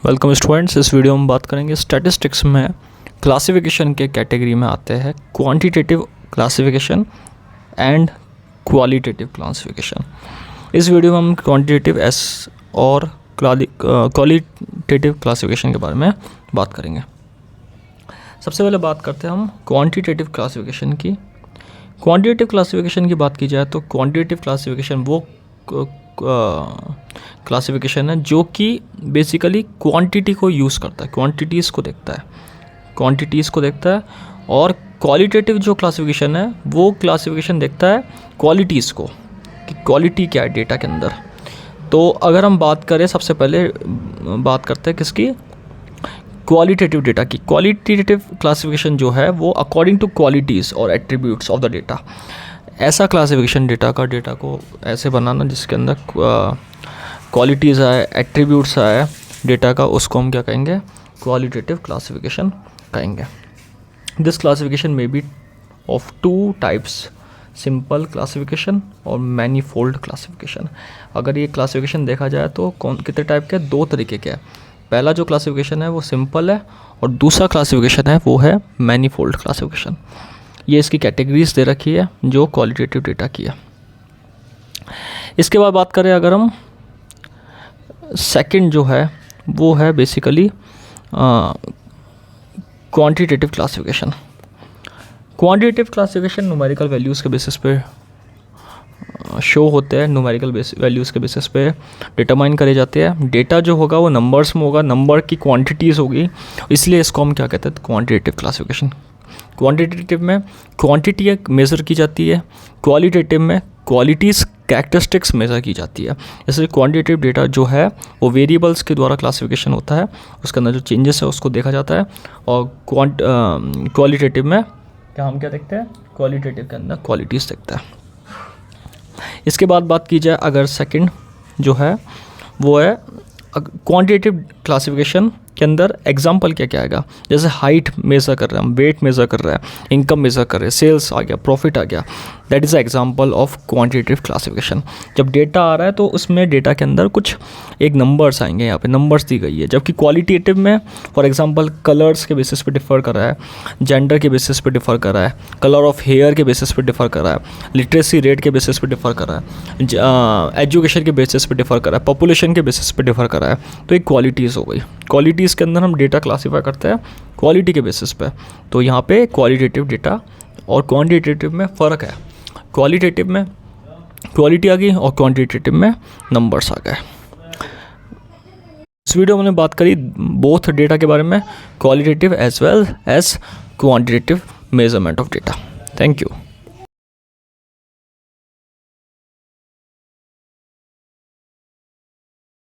Welcome students. इस video में बात करेंगे स्टैटिस्टिक्स में क्लासिफिकेशन के कैटेगरी में आते हैं quantitative classification and qualitative classification. इस वीडियो में हम क्वांटिटेटिव और क्वालिटेटिव क्लासिफिकेशन के बारे में बात करेंगे। सबसे पहले बात करते हैं हम क्वांटिटेटिव क्लासिफिकेशन की। क्वांटिटेटिव क्लासिफिकेशन की बात की जाए तो क्वांटिटेटिव क्लासिफिकेशन वो क्लासिफिकेशन है जो कि बेसिकली क्वांटिटी को यूज़ करता है, क्वांटिटीज़ को देखता है। और क्वालिटेटिव जो क्लासिफिकेशन है वो क्लासिफिकेशन देखता है क्वालिटीज़ को, कि क्वालिटी क्या है डेटा के अंदर। तो अगर हम बात करें, सबसे पहले बात करते हैं किसकी, क्वालिटेटिव डेटा की। क्वालिटेटिव क्लासिफिकेशन जो है वो अकॉर्डिंग टू क्वालिटीज़ और एट्रीब्यूट्स ऑफ द डेटा, ऐसा क्लासिफिकेशन डेटा को ऐसे बनाना जिसके अंदर क्वालिटीज़ आए, एट्रीब्यूट्स आए डेटा का, उसको हम क्या कहेंगे, क्वालिटेटिव क्लासिफिकेशन कहेंगे। दिस क्लासिफिकेशन में be of two types, simple classification और मैनीफोल्ड क्लासिफिकेशन। अगर ये क्लासिफिकेशन देखा जाए तो कितने टाइप के, दो तरीके के हैं। पहला जो क्लासिफिकेशन है वो सिंपल है और दूसरा क्लासिफिकेशन है वो है मैनीफोल्ड क्लासिफिकेशन। ये इसकी कैटेगरीज दे रखी है जो क्वालिटेटिव डेटा की है। इसके बाद बात करें अगर हम, सेकंड जो है वो है basically quantitative classification. Quantitative classification numerical values के बेसिस पे शो होते हैं, न्यूमेरिकल वैल्यूज़ के बेसिस पे डिटरमाइन करे जाते हैं। डेटा जो होगा वो नंबर्स में होगा, नंबर की क्वांटिटीज़ होगी, इसलिए इसको हम क्या कहते हैं, क्वांटिटेटिव क्लासिफिकेशन। क्वांटिटेटिव में क्वांटिटी मेज़र की जाती है, क्वालिटेटिव में क्वालिटीज़ कैरेक्टरिस्टिक्स मेज़र की जाती है। जैसे क्वांटिटेटिव डेटा जो है वो वेरिएबल्स के द्वारा क्लासिफिकेशन होता है, उसके अंदर जो चेंजेस है उसको देखा जाता है। और क्वालिटेटिव में हम क्या देखते हैं, क्वालिटेटिव के अंदर क्वालिटीज़ देखते हैं। इसके बाद बात की जाए अगर सेकंड जो है वो है क्वांटिटेटिव क्लासिफिकेशन के अंदर एग्जाम्पल क्या क्या आएगा। जैसे हाइट मेज़र कर रहे हैं हम, वेट मेज़र कर रहे हैं, इनकम मेज़र कर रहे हैं, सेल्स आ गया, प्रॉफिट आ गया, that is a example of quantitative classification. जब डेटा आ रहा है तो उसमें डेटा के अंदर कुछ एक नंबर्स आएंगे, यहाँ पे नंबर्स दी गई है। जबकि क्वालिटेटिव में फॉर एग्जांपल कलर्स के बेसिस पे डिफ़र कर रहा है, जेंडर के बेसिस पे डिफ़र कर रहा है, कलर ऑफ हेयर के बेसिस पे डिफ़र कर रहा है, लिटरेसी रेट के बेसिस पे डिफ़र कर रहा है, एजुकेशन के बेसिस पे डिफ़र कर रहा है, पॉपुलेशन के बेसिस पे डिफ़र कर रहा है। तो एक क्वालिटीज़ हो गई। क्वालिटीज़ के अंदर हम डेटा क्लासीफाई करते हैं क्वालिटी के बेसिस पे। तो यहाँ पे क्वालिटेटिव डेटा और क्वांटिटेटिव में फ़र्क है। क्वालिटेटिव में क्वालिटी आ गई और क्वांटिटेटिव में नंबर्स आ गए। इस वीडियो में हमने बात करी बोथ डेटा के बारे में, qualitative as well as quantitative measurement of data. Thank you.